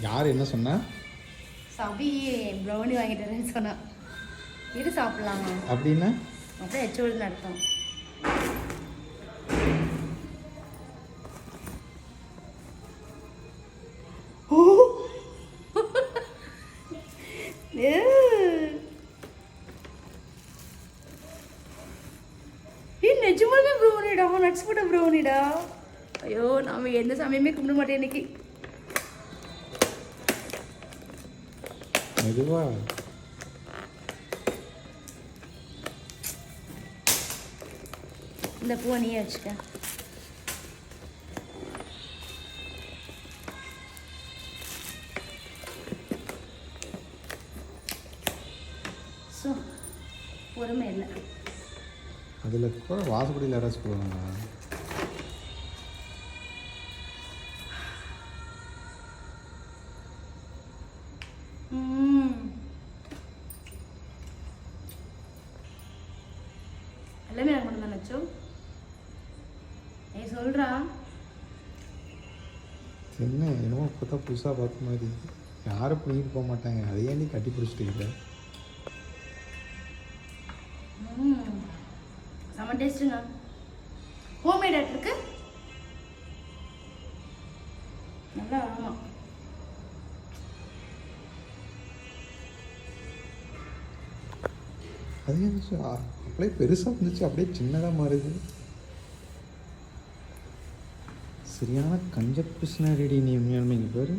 யார் என்ன சொன்னா? சபி ப்ரௌனி வாங்கிட்டு வரேன்னு சொன்னா. இது சாப்பிடலாமா அப்படின்னா அப்படியே ஹெச்ஓடி நடத்தும். நிஜமாவே ப்ரௌனிடா, நட்ஸ் போட்ட ப்ரௌனிடா. ஐயோ நாம எந்த சமயமே கும்பிட மாட்டேன் இன்னைக்கு. மெதுவா இந்த பூவை நீயே வச்சுக்க. ஸோ பொறுமை இல்லை. அதில் கூட வாசப்படியில் யாராச்சும் போடுவாங்க. எல்லாமே எனக்கு மட்டும் தான் நச்சோ. நீ சொல்கிறா என்ன என்னமோ இப்போ தான் புதுசாக பார்த்த மாதிரி. யாரும் பிடிக்கிட்டு போக மாட்டாங்க. அதையே நீ கட்டி பிடிச்சிட்டீங்க. செம்ம டேஸ்ட்டுங்க. ஹோம்மேட் இருக்கு நல்லா. ஆமாம் அது அப்படியே பெருசாக இருந்துச்சு, அப்படியே சின்னதாக மாறுது. சரியான கஞ்ச பிஸ்னாரிடி நீ உண்மையாலுமே. இங்கே பாரு.